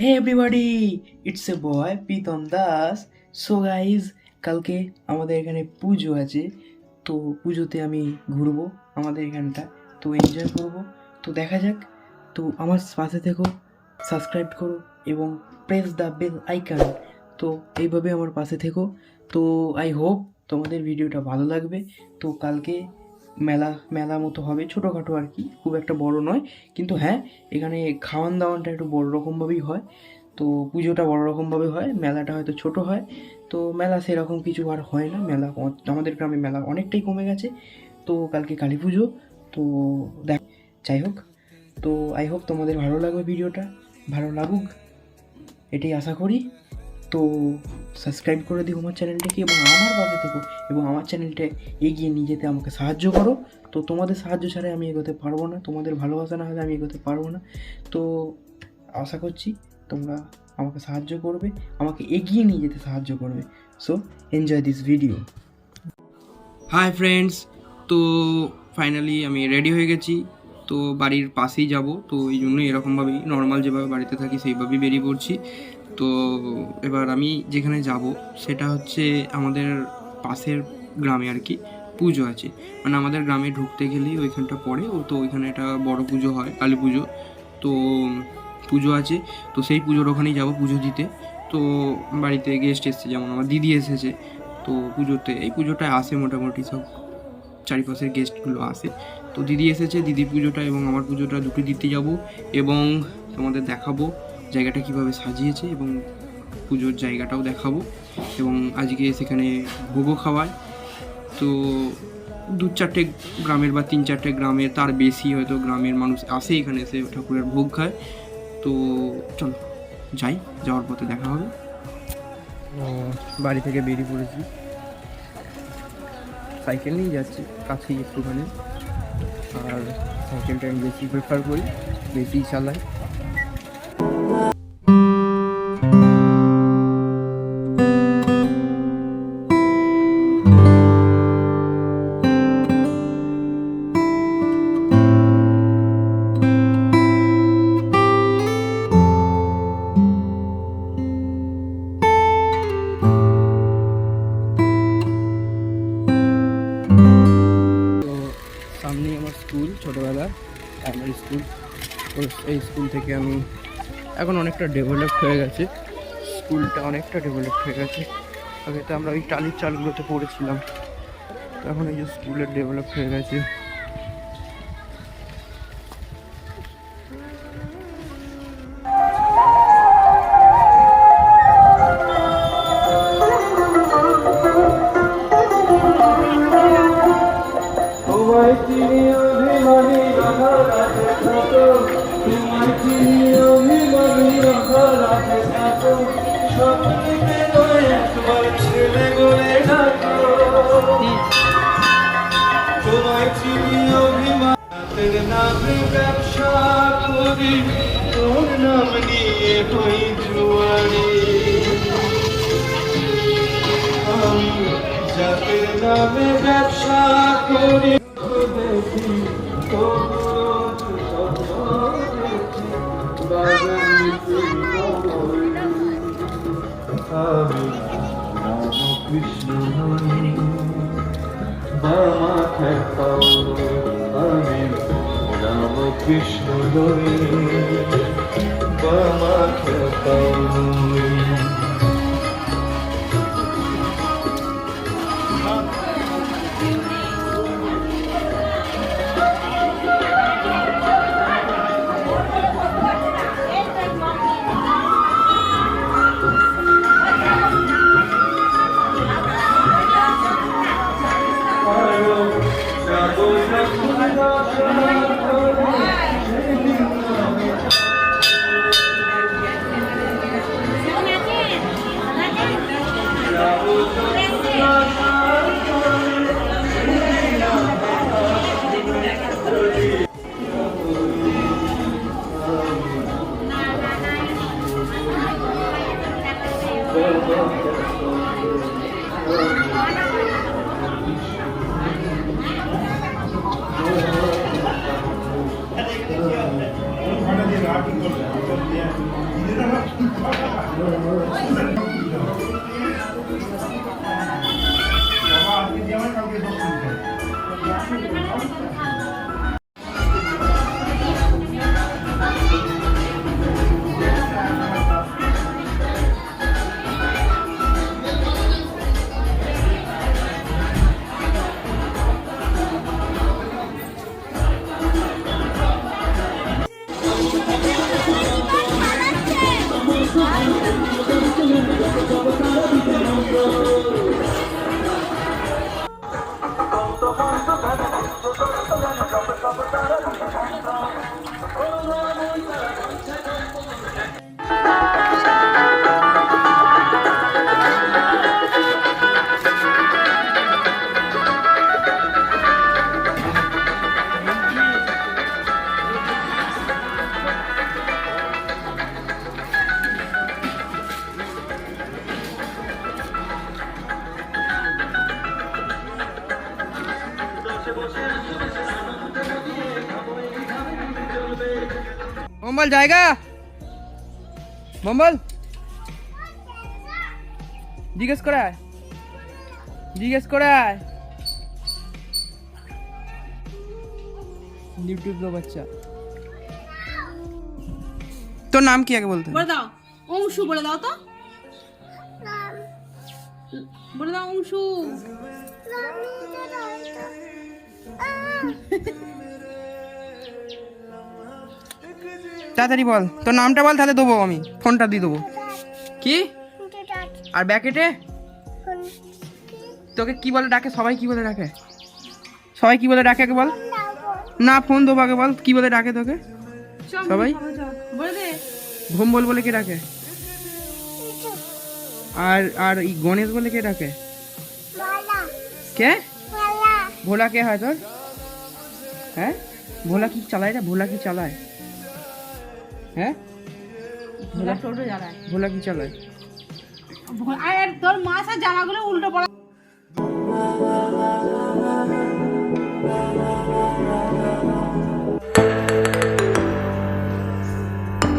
Hey everybody, it's a boy Pritam Das. So guys, কালকে আমাদের এখানে পুজো আছে, তো পুজোতে আমি ঘুরবো আমাদের এখানটা, তো এনজয় করবো। তো দেখা যাক। তো আমার পাশে থেকো, সাবস্ক্রাইব করো এবং প্রেস দ্য বেল আইকন। তো এইভাবে আমার পাশে থেকো। তো আই হোপ তোমাদের ভিডিওটা ভালো লাগবে। তো কালকে মেলা মেলা মতো হবে, ছোটোখাটো আর কি, খুব একটা বড় নয়। কিন্তু হ্যাঁ, এখানে খাওয়ান দাওয়ানটা একটু বড় রকমভাবেই হয়। তো পুজোটা বড় রকমভাবে হয়, মেলাটা হয়তো ছোট হয়। তো মেলা সেরকম কিছু আর হয় না, মেলা আমাদের গ্রামে মেলা অনেকটাই কমে গেছে। তো কালকে কালী পুজো, তো দেখ, যাই হোক। তো আই হোপ তোমাদের ভালো লাগবে, ভিডিওটা ভালো লাগুক এটাই আশা করি। তো সাবস্ক্রাইব করে দিও আমার চ্যানেলটাকে এবং আমার পাশে থেকো এবং আমার চ্যানেলটা এগিয়ে নিয়ে যেতে আমাকে সাহায্য করো। তো তোমাদের সাহায্য ছাড়াই আমি এগোতে পারবো না, তোমাদের ভালোবাসা না হলে আমি এগোতে পারবো না। তো আশা করছি তোমরা আমাকে সাহায্য করবে, আমাকে এগিয়ে নিয়ে যেতে সাহায্য করবে। So enjoy this video. Hi friends, তো ফাইনালি আমি রেডি হয়ে গেছি। তো বাড়ির পাশেই যাব, তো এই জন্যই এরকমভাবেই নর্মাল যেভাবে বাড়িতে থাকি সেইভাবেই বেরিয়ে পড়ছি। তো এবার আমি যেখানে যাব সেটা হচ্ছে আমাদের পাশের গ্রামে আর কি পুজো আছে। মানে আমাদের গ্রামে ঢুকতে গেলেই ওইখানটা পড়ে, তো ওইখানে একটা বড় পুজো হয়, কালী পুজো। তো পুজো আছে, তো সেই পুজোর ওখানেই যাব পুজো দিতে। তো বাড়িতে গেস্ট এসেছে, যেমন আমার দিদি এসেছে। তো পুজোতে, এই পুজোটায় আসে মোটামুটি সব চারিপাশের গেস্টগুলো আসে। তো দিদি এসেছে, দিদির পুজোটা এবং আমার পুজোটা দুটো দিতে যাব এবং তোমাদের দেখাবো জায়গাটা কিভাবে সাজিয়েছে এবং পুজোর জায়গাটাও দেখাবো। এবং আজকে সেখানে ভোগও খাওয়ায়। তো 2-4টে গ্রামের বা 3-4টে গ্রামের, তার বেশি হয়তো গ্রামের মানুষ আসে এখানে, এসে ঠাকুরের ভোগ খায়। তো চলো যাই, যাওয়ার পথে দেখা হবে। বাড়ি থেকে বেরিয়ে পড়েছি, সাইকেল নিয়ে যাচ্ছি, কাছেই একটুখানি। আর সাইকেলটা আমি বেশি প্রেফার করি, বেশি চালাই। সামনেই আমার স্কুল, ছোটোবেলার প্রাইমারি স্কুল। তো এই স্কুল থেকে আমি এখন অনেকটা ডেভেলপড হয়ে গেছে, স্কুলটা অনেকটা ডেভেলপড হয়ে গেছে। আগে তো আমরা ওই টালির চালগুলোতে পড়েছিলাম, এখন এই যে স্কুলের ডেভেলপড হয়ে গেছে। নামে ব্যবসা করি, তোর নাম নিয়ে হই জুয়ারি। আমি জাতের নামে ব্যবসা করি, দেখি আমি রামকৃষ্ণ নই, বামা খেপাও, আমি রামকৃষ্ণ নই, বামা খেপাও নই। মম্বল জায়গা মম্বল জিজ্ঞেস করায় ইউটিউব লো বাচ্চা তোর নাম কি আগে বলতে বলে দাও অংশু বলে দাও তো বলে দাও অংশু তাড়াতাড়ি বল তোর নামটা বল তাহলে দেবো আমি ফোনটা দিয়ে দেবো কি আর ব্যাকেটে তোকে কি বলে ডাকে সবাই কি বলে ডাকে আগে বল না ফোন দেবো আগে বল কি বলে ডাকে তোকে সবাই বলে দে ভোম্বল বলে কে ডাকে আর এই গণেশ বলে কে ডাকে কে ভোলা কে হয় তোর হ্যাঁ ভোলা কি চালায় রে হ্যাঁ ভোলা টোটো জ্বালায় ভোলা কি চালায় আর তোর মাছ আর জামাগুলো উল্টো পড়া